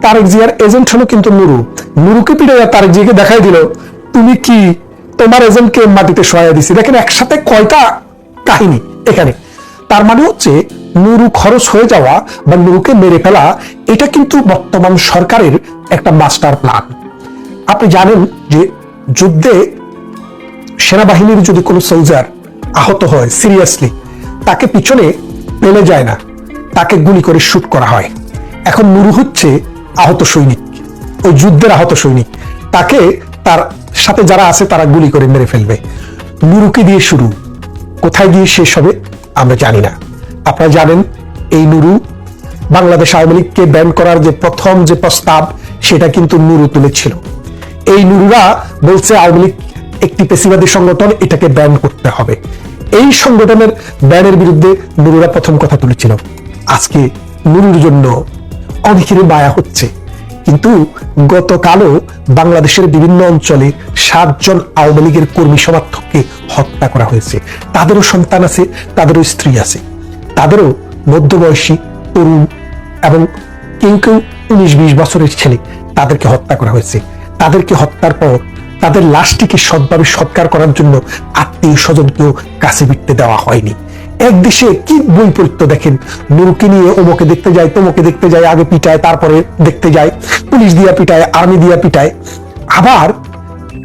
তারেক জিয়ার এজেন্ট হলো কিন্তু নুরু। নুরুকে পিটাইয়া তারেক জিয়াকে দেখাই দিল, তুমি কি তোমার এজেন্টকে মাটিতে শোয়া দিছি। দেখেন একসাথে কয়টা কাহিনী এখানে। তার মানে হচ্ছে নুরু খরচ হয়ে যাওয়া বা নুরুকে মেরে ফেলা, এটা কিন্তু বর্তমান সরকারের একটা মাস্টার প্ল্যান। আপনি জানেন যে যুদ্ধে সেনাবাহিনীর যদি কোনো সোলজার আহত হয় সিরিয়াসলি, তাকে পিছনে ফেলে যায় না, তাকে গুলি করে শুট করা হয়। এখন নুরু হচ্ছে আহত সৈনিক, ওই যুদ্ধের আহত সৈনিক, তাকে তার সাথে যারা আছে তারা গুলি করে মেরে ফেলবে। নুরুকে দিয়ে শুরু, কোথায় গিয়ে শেষ হবে আমরা জানি না। আপনারা জানেন এই নুরু বাংলাদেশ আওয়ামী লীগকে ব্যান করার যে প্রথম যে প্রস্তাব, সেটা কিন্তু নুরু তুলেছিল। এই নুরুরা বলছে আওয়ামী লীগ একটি পেশিবাদী সংগঠন, এটাকে ব্যান করতে হবে। এই সংগঠনের ব্যানের বিরুদ্ধে নুরুরা প্রথম কথা তুলেছিল। আজকে নুরুর জন্য অনেকেরই মায়া হচ্ছে, কিন্তু গতকালও বাংলাদেশের বিভিন্ন অঞ্চলে 7 জন আওয়ামী লীগের কর্মী সমর্থককে হত্যা করা হয়েছে। তাদেরও সন্তান আছে, তাদেরও স্ত্রী আছে, তাদেরও মধ্যবয়সী তরুণ এবং কেউ কেউ 19-20 বছরের ছেলে, তাদেরকে হত্যা করা হয়েছে। তাদেরকে হত্যার পর তাদের লাশটিকে সৎভাবে সৎকার করার জন্য আত্মীয় স্বজনকেও কাছে বিটতে দেওয়া হয়নি। এক দেশে কি বৈপরীত্য দেখেন, নুরুকে নিয়ে অমুকে দেখতে যায়, তমুকে দেখতে যায়, আগে পিটায়, তারপরে দেখতে যায়, পুলিশ দিয়া পিটায়, আর্মি দিয়া পিটায়, আবার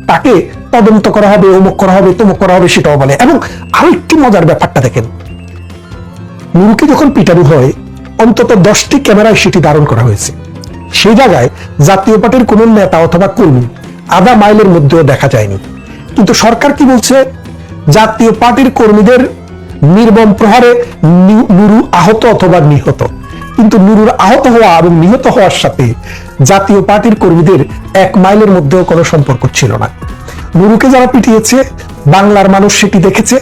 তাকে তদন্ত করা হবে, অমুক করা হবে, তমুক করা হবে, সেটাও বলে। এবং আরো একটি মজার ব্যাপারটা দেখেন, নুরুকে যখন পিটানো হয় অন্তত 10টি ক্যামেরায় সেটি ধারণ করা হয়েছে। সেই জায়গায় জাতীয় পার্টির কোন নেতা অথবা কর্মী আধা মাইলের মধ্যেও দেখা যায়নি। কিন্তু সরকার কি বলছে, জাতীয় পার্টির কর্মীদের নির্মম প্রহারে নুরু আহত অথবা নিহত। কিন্তু নুরুর আহত হওয়া এবং নিহত হওয়ার সাথে জাতীয় পার্টির কর্মীদের 1 মাইলের মধ্যেও কোনো সম্পর্ক ছিল না। নুরুকে যারা পিটিয়েছে বাংলার মানুষ সেটি দেখেছে।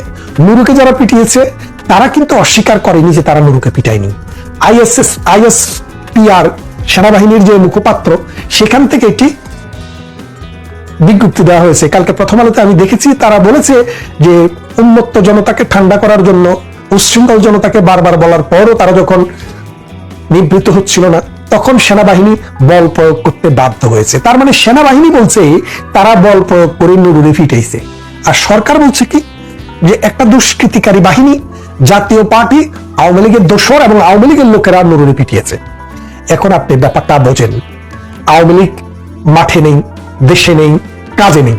নুরুকে যারা পিটিয়েছে তারা কিন্তু অস্বীকার করেনি যে তারা নুরুকে পিটায়নি। আইএসপিআর সেনাবাহিনীর যে মুখপাত্র, সেখান থেকে এটি বিজ্ঞপ্তি দেওয়া হয়েছে। কালকে প্রথম আলোতে আমি দেখেছি, তারা বলেছে যে উন্মত্ত জনতাকে ঠান্ডা করার জন্য, উচ্ছৃঙ্খল জনতাকে বারবার বলার পরও তারা যখন নিবৃত্ত হচ্ছিল না, তখন সেনাবাহিনী বল প্রয়োগ করতে বাধ্য হয়েছে। তার মানে সেনাবাহিনী বলছে তারা বল প্রয়োগ করে নুরুরে ফিটাইছে, আর সরকার বলছে কি যে একটা দুষ্কৃতিকারী বাহিনী, জাতীয় পার্টি, আওয়ামী লীগের দোসর এবং আওয়ামী লীগের লোকেরা নুরুরে পিটিয়েছে। এখন আপনি ব্যাপারটা বোঝেন, আওয়ামী লীগ মাঠে নেই, দেশে নেই, কাজে নেই,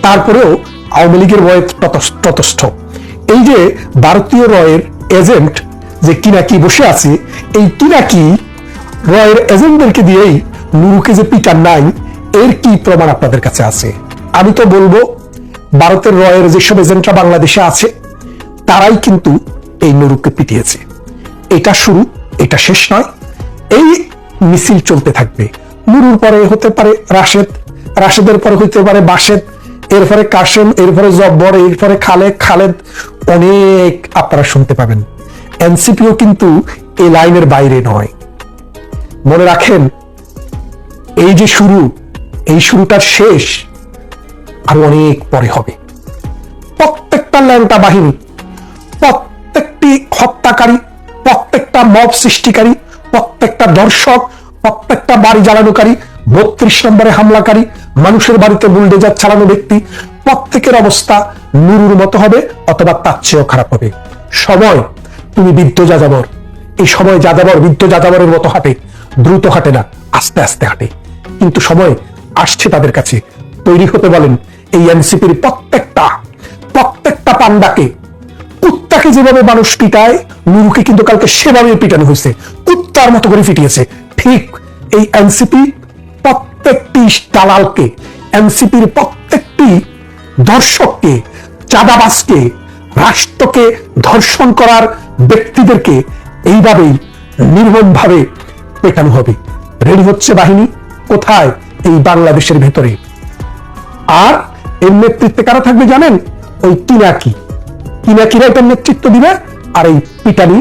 তারপরেও আওয়ামী লীগের ভয়ে ততস্থ। এই যে ভারতীয় রয়ের এজেন্ট যে কিনাকি বসে আছে, এই কিনাকি রয়ের এজেন্টদেরকে দিয়েই নুরুকে যে পিটার নাই, এর কি প্রমাণ আপনাদের কাছে আছে? আমি তো বলবো ভারতের রয়ের যেসব এজেন্টরা বাংলাদেশে আছে তারাই কিন্তু এই নুরুকে পিটিয়েছে। এটা শুরু, এটা শেষ নয়। এই মিছিল চলতে থাকবে। নুরুর পরে হতে পারে রাশেদ, রাশেদের পরে হইতে পারে বাসেদ, এরপরে কাশেম, এরপরে জব্বর, এরপরে খালেদ, অনেক আপনারা শুনতে পাবেন। এনসিপিও কিন্তু এই লাইনের বাইরে নয়। মনে রাখেন, এই যে শুরু, এই শুরুটার শেষ আর অনেক পরে হবে। প্রত্যেকটা ল্যাংটা বাহিনী, প্রত্যেকটি হত্যাকারী, প্রত্যেকটা মব সৃষ্টিকারী, প্রত্যেকটা দর্শক, প্রত্যেকটা বাড়ি জ্বালানোকারী, 32 নম্বরে হামলাকারী, মানুষের বাড়িতে বুলডোজার চালানো ব্যক্তি, প্রত্যেকের অবস্থা নুরুর মতো হবে অথবা তার চেয়েও খারাপ হবে। সময়, তুমি বৃদ্ধ যাযাবর, এই সময় যাযাবর বৃদ্ধ যাযাবরের মতো হাঁটে, দ্রুত হাঁটে না, আস্তে আস্তে হাঁটে। কিন্তু সময় আসছে তাদের কাছে। তৈরি হতে বলেন। এই এনসিপির প্রত্যেকটা পান্ডাকে, কুত্তাকে যেভাবে মানুষ পিটায়, নুরুকে কিন্তু কালকে সেভাবে পিটানো হয়েছে, কুত্তার মতো করে পিটিয়েছে। ঠিক এই এনসিপি প্রত্যেকটি দালালকে, এনসিপির প্রত্যেকটি ধর্ষককে, চাঁদাবাজকে, রাষ্ট্রকে ধর্ষণ করার ব্যক্তিদেরকে এইভাবেই নির্মমভাবে পেটানো হবে। রেডি হচ্ছে বাহিনী কোথায়? এই বাংলাদেশের ভেতরে। আর এর নেতৃত্বে কারা থাকবে জানেন? ওই কিনাকিরা এটার নেতৃত্ব দিবে, আর এই পিটানি,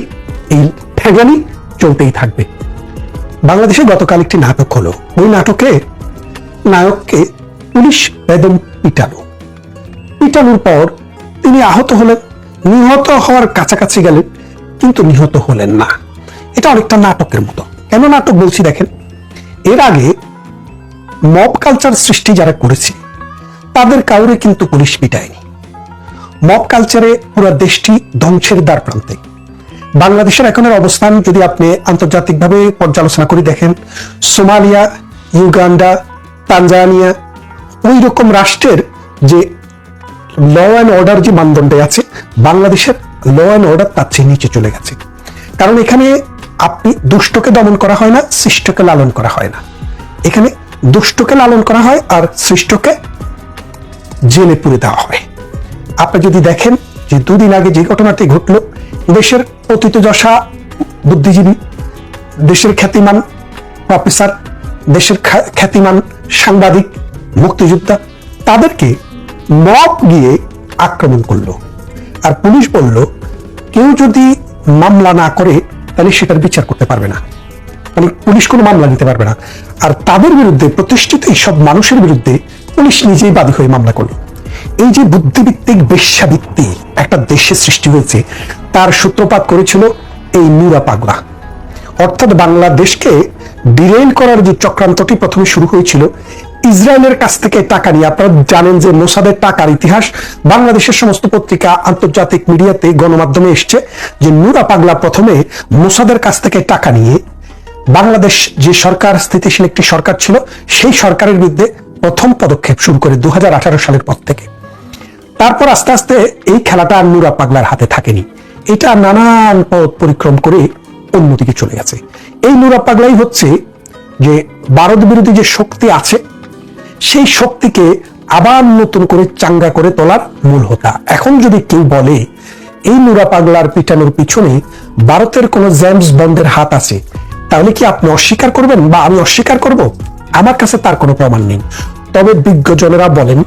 এই ঠেগানি চলতেই থাকবে। বাংলাদেশে গতকাল একটি নাটক হলো। ওই নাটকে নায়ককে পুলিশ বেদম পিটানোর পর তিনি আহত হলেন, নিহত হওয়ার কাছাকাছি গেলেন, কিন্তু নিহত হলেন না। এটা অনেকটা নাটকের মতো। কেন নাটক বলছি দেখেন, এর আগে মব কালচার সৃষ্টি যারা করেছে তাদের কাউরে কিন্তু পুলিশ পিটায়নি। মব কালচারে পুরো দেশটি ধ্বংসের দ্বার প্রান্তে। বাংলাদেশের এখনের অবস্থান যদি আপনি আন্তর্জাতিকভাবে পর্যালোচনা করে দেখেন, সোমালিয়া, ইউগান্ডা, তানজানিয়া, ওই রকম রাষ্ট্রের যে ল অ্যান্ড অর্ডার যে মানদণ্ডে আছে, বাংলাদেশের ল অ্যান্ড অর্ডার তার চেয়ে নিচে চলে গেছে। কারণ এখানে আপনি দুষ্টকে দমন করা হয় না, সৃষ্টকে লালন করা হয় না। এখানে দুষ্টকে লালন করা হয় আর সৃষ্টকে জেলে পুরে দেওয়া হয়। আপনি যদি দেখেন যে দুদিন আগে যে ঘটনাটি ঘটলো, দেশের পতিতযশা বুদ্ধিজীবী, দেশের খ্যাতিমান প্রফেসর, দেশের খ্যাতিমান সাংবাদিক, মুক্তিযোদ্ধা, তাদেরকে মব গিয়ে আক্রমণ করলো। আর পুলিশ বলল কেউ যদি মামলা না করে তাহলে সেটার বিচার করতে পারবে না, মানে পুলিশ কোনো মামলা নিতে পারবে না। আর তাদের বিরুদ্ধে, প্রতিষ্ঠিত এইসব মানুষের বিরুদ্ধে পুলিশ নিজেই বাদী হয়ে মামলা করলো। এই যে বুদ্ধিভিত্তিক বেশ্যাভিত্তি একটা দেশে সৃষ্টি হয়েছে, তার সূত্রপাত করেছিল এই নুরা পাগলা। অর্থাৎ বাংলাদেশকে ডিরেইল করার যে চক্রান্তটি প্রথমে শুরু হয়েছিল ইসরায়েলের কাছ থেকে টাকা নিয়ে। আপনারা জানেন যে মোসাদের টাকার ইতিহাস বাংলাদেশের সমস্ত পত্রিকা, আন্তর্জাতিক মিডিয়াতে, গণমাধ্যমে এসছে যে নুরা পাগলা প্রথমে মোসাদের কাছ থেকে টাকা নিয়ে বাংলাদেশ যে সরকার, স্থিতিশীল একটি সরকার ছিল, সেই সরকারের বিরুদ্ধে প্রথম পদক্ষেপ শুরু করে 2018 সালের পর থেকে। তারপর আস্তে আস্তে এই খেলাটা আর নুরা পাগলার হাতে থাকেনি, এটা নানান পথ পরিক্রম করে অন্যদিকে চলে গেছে। এই নুরা পাগলাই হচ্ছে যে ভারত বিরোধী যে শক্তি আছে, সেই শক্তিকে আবার নতুন করে চাঙ্গা করে তোলার মূল হোতা। এখন যদি কেউ বলে এই নুরা পাগলার পিটানোর পিছনে ভারতের কোন জেমস বন্ডের হাত আছে, তাহলে কি আপনি অস্বীকার করবেন বা আমি অস্বীকার করব? আমার কাছে তার কোনো প্রমাণ নেই। তবে বিজ্ঞজনেরা বলেন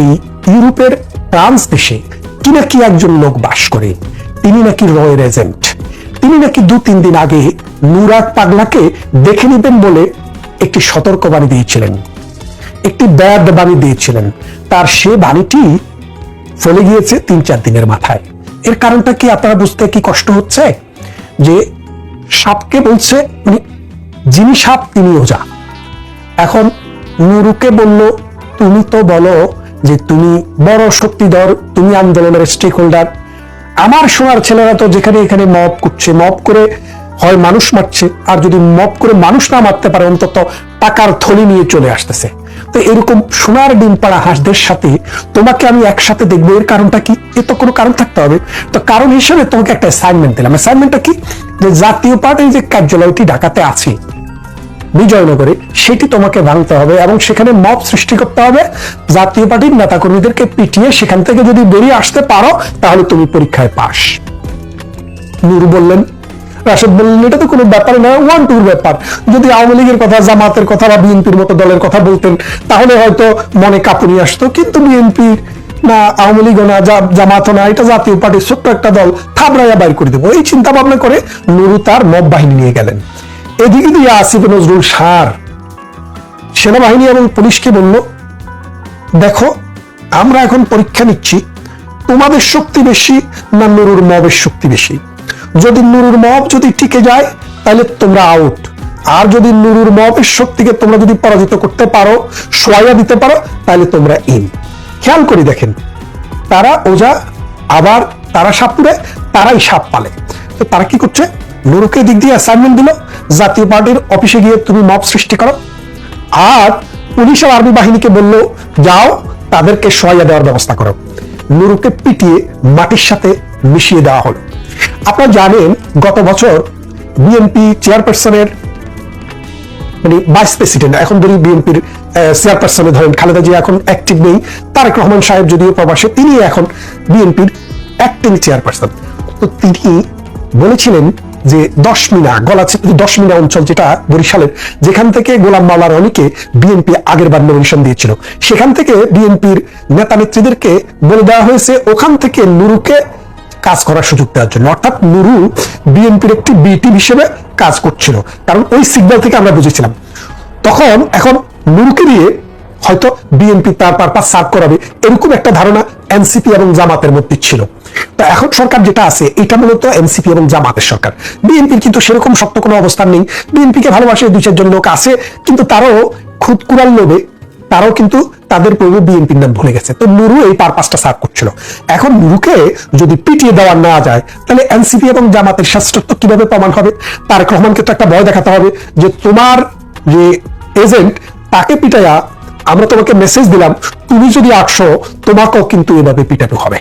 এই ইউরোপের ফ্রান্স দেশে কি নাকি একজন লোক বাস করে, তিনি নাকি রয়ের এজেন্ট। তিনি নাকি 2-3 দিন আগে নুরা পাগলাকে দেখে নিবেন বলে একটি সতর্কবাণী দিয়েছিলেন, একটি ব্যাড বাণী দিয়েছিলেন। তার সে বাণীটি ফলে গিয়েছে 3-4 দিনের মাথায়। এর কারণটা কি আপনারা বুঝতে কি কষ্ট হচ্ছে? যে সাপকে বলছে, যিনি সাপ তিনি ওজা। এখন নুরুকে বলল তুমি তো বলো যে তুমি বড় শক্তিধর, তুমি আন্দোলনের স্টেক হোল্ডার। আমার সোনার ছেলেরা তো যেখানে এখানে মব করছে, মব করে হয় মানুষ মারছে, আর যদি মব করে মানুষ না মারতে পারে অন্তত টাকার থলি নিয়ে চলে আসতেছে। তো এরকম সোনার ডিম পাড়া হাঁসদের সাথে তোমাকে আমি একসাথে দেখবো, এর কারণটা কি? এ তো কোনো কারণ থাকতে হবে। তো কারণ হিসেবে তোমাকে একটা অ্যাসাইনমেন্ট দিলাম। অ্যাসাইনমেন্টটা কি? যে জাতীয় পার্টির যে কার্যালয়টি ঢাকাতে আছে বিজয়নগরে, সেটি তোমাকে ভাঙতে হবে এবং সেখানে মব সৃষ্টি করতে হবে। জাতীয় পার্টির নেতাকর্মীদেরকে পিটিয়ে সেখান থেকে যদি বেরিয়ে আসতে পারো তাহলে তুমি পরীক্ষায় পাস। নুরু বললেন, রাশেদ বললেন এটা তো কোনো ব্যাপার না, 1-2 ব্যাপার। যদি আওয়ামী লীগের কথা, জামাতের কথা বা বিএনপির মতো দলের কথা বলতেন তাহলে হয়তো মনে কাঁপুনি আসতো, কিন্তু বিএনপি না, আওয়ামী লীগ না, জামাতও না, এটা জাতীয় পার্টির ছোট্ট একটা দল, থাবড়াইয়া বাইর করে দেবো, এই চিন্তা ভাবনা করে নুরু তার মব বাহিনী নিয়ে গেলেন। এদিকে দিয়ে আসিফ নজরুল সার সেনাবাহিনী এবং পুলিশকে বলল, দেখো আমরা এখন পরীক্ষা নিচ্ছি, তোমাদের শক্তি বেশি না নুরুর মবের শক্তি বেশি। যদি নুরুর মব যদি টিকে যায় তাহলে তোমরা আউট, আর যদি নুরুর মবের শক্তিকে তোমরা যদি পরাজিত করতে পারো, সোয়া দিতে পারো, তাহলে তোমরা ইন। খেয়াল করে দেখেন, তারা ওজা, আবার তারা সাপ পুড়ে, তারাই সাপ পালে। তো তারা কি করছে? নুরুকে দিক দিয়ে অ্যাসাইনমেন্ট দিল, জাতীয় পার্টির অফিসে গিয়ে তুমি মব সৃষ্টি করো, আর পুলিশ আর আর্মি বাহিনীকে বলল যাও তাদেরকে সোয়া দেওয়ার ব্যবস্থা করো। নুরুকে পিটিয়ে মাটির সাথে মিশিয়ে দেওয়া হলো। আপনারা জানেন গত বছর বিএনপি চেয়ারপারসনের, মানে ভাইস প্রেসিডেন্ট, এখন ধরি বিএনপির চেয়ারপারসনে ধরেন খালেদা জিয়া এখন অ্যাক্টিভ নেই, তারেক রহমান সাহেব যদিও প্রবাসে, তিনি এখন বিএনপির অ্যাক্টিং চেয়ারপারসন। তো তিনি বলেছিলেন যে 10 মিনা গলাচিপা 10 মিনা অঞ্চল, যেটা বরিশালের, যেখান থেকে গোলাম মাওলা রনিকে বিএনপি আগের বার নমিনেশন দিয়েছিল, সেখান থেকে বিএনপির নেতা নেত্রীদেরকে বলে দেওয়া হয়েছে ওখান থেকে নুরুকে কাজ করার সুযোগ দেওয়ার জন্য। অর্থাৎ নুরু বিএনপির একটি বি টিম হিসেবে কাজ করছিল, কারণ ওই সিগন্যাল থেকে আমরা বুঝেছিলাম। তখন এখন নুরুকে দিয়ে হয়তো বিএনপি তার পারপাস সার্ভ করাবে, এরকম একটা ধারণা এনসিপি এবং জামাতের মধ্যে ছিল। তো এখন সরকার যেটা আছে এটা মূলত এনসিপি এবং জামাতের সরকার। বিএনপির কিন্তু সেরকম শক্ত কোনো অবস্থান নেই। বিএনপিকে ভালোবাসে 2-4 জন লোক আছে, কিন্তু তারাও খুদ কুড়াল লোভে তারাও কিন্তু তাদের পূর্ব বিএনপির নাম ভুলে গেছে। তো নুরু এই পারপাসটা সার্ভ করছিল। এখন নুরুকে যদি পিটিয়ে দেওয়া না যায়, তাহলে এনসিপি এবং জামাতের শ্রেষ্ঠত্ব কিভাবে প্রমাণ হবে? তারেক রহমানকে তো একটা ভয় দেখাতে হবে যে তোমার যে এজেন্ট তাকে পিটাইয়া আমরা তোমাকে মেসেজ দিলাম, তুমি যদি 800 তোমাকেও কিন্তু এভাবে পিটানো হবে।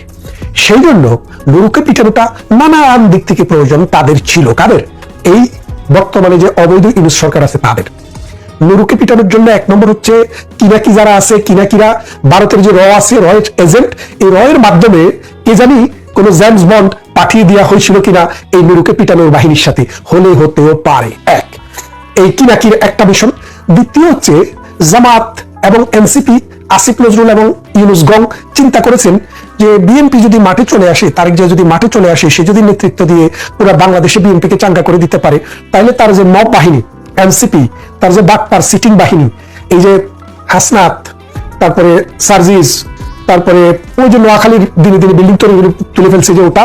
সেই জন্য নুরুকে পিটানোটা নানান দিক থেকে প্রয়োজন তাদের ছিল। কাদের? এই বর্তমানে যে অবৈধ ইউনূস সরকার আছে তাদের। নুরুকে পিটানোর জন্য 1 নম্বর হচ্ছে কিনাকি যারা আছে, কিনাকিরা ভারতের যে র আছে, রয়ের এজেন্ট, এই রয়ের মাধ্যমে কে জানি কোন জেমস বন্ড পাঠিয়ে দেওয়া হয়েছিল কিনা এই নুরুকে পিটানোর বাহিনীর সাথে, হলে হতেও পারে। এই কিনাকির একটা বিষয়। দ্বিতীয় হচ্ছে জামাত এবং এনসিপি, আসিফ নজরুল এবং ইউনূস গং চিন্তা করেছেন যে বিএনপি যদি মাঠে চলে আসে, তারেক জিয়া যদি মাঠে চলে আসে, সে যদি নেতৃত্ব দিয়ে পুরো বাংলাদেশে বিএনপিকে চাঙ্গা করে দিতে পারে, তাহলে তার যে মব বাহিনী এনসিপি, তার যে বাটপার সিটিং বাহিনী, এই যে হাসনাত, তারপরে সার্জিস, তারপরে ওই যে নোয়াখালীর দিনে দিনে বিল্ডিং তুলে ফেলছে যে ওটা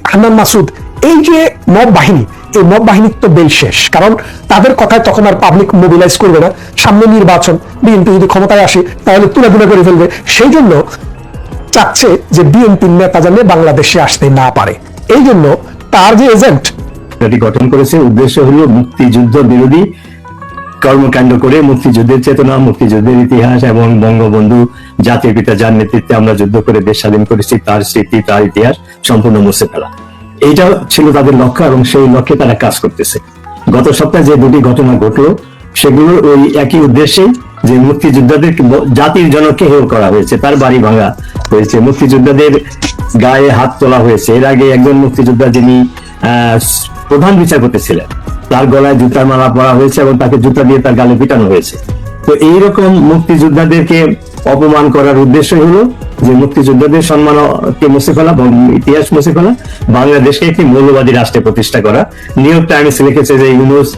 হান্নান মাসুদ, এই যে মব বাহিনী, এই মব বাহিনীর তো বেল শেষ। কারণ তাদের কথায় তখন আর পাবলিক মোবিলাইজ করবে না। সামনে নির্বাচন, বিএনপি যদি ক্ষমতায় আসে তাহলে তুলে করে ফেলবে। সেই জন্য চাচ্ছে যে বিএনপির নেতা যেন বাংলাদেশে আসতে না পারে। এই জন্য তার যে এজেন্ট গঠন করেছে, উদ্দেশ্য হলো মুক্তিযুদ্ধ বিরোধী কর্মকাণ্ড করে মুক্তিযুদ্ধের চেতনা, মুক্তিযুদ্ধের ইতিহাস এবং বঙ্গবন্ধু জাতির পিতা যার নেতৃত্বে আমরা যুদ্ধ করে দেশ স্বাধীন করেছি তার স্মৃতি, তার ইতিহাস সম্পূর্ণ মুছে ফেলা। এইটা ছিল তাদের লক্ষ্য এবং সেই লক্ষ্যে তারা কাজ করতেছে। গত সপ্তাহে যে 2টি ঘটনা ঘটলো সেগুলো ওই একই উদ্দেশ্যেই, যে মুক্তিযোদ্ধাদের জাতির জনককে হেয় করা হয়েছে, তার বাড়ি ভাঙা হয়েছে, মুক্তিযোদ্ধাদের গায়ে হাত তোলা হয়েছে। এর আগে একজন মুক্তিযোদ্ধা যিনি প্রধান বিচারপতি ছিলেন, তার গলায় জুতার মালা পরা হয়েছে এবং তাকে জুতা দিয়ে তার গালে পিটানো হয়েছে। তো এইরকম মুক্তিযোদ্ধাদেরকে অপমান করার উদ্দেশ্য হলো যে মুক্তিযোদ্ধাদের সম্মানকে মুছে ফেলা, ইতিহাস মুছে ফেলা, বাংলাদেশকে একটি মৌলবাদী রাষ্ট্রে প্রতিষ্ঠা করা। নিউ ইয়র্ক টাইমস লিখেছে যে ইউনূস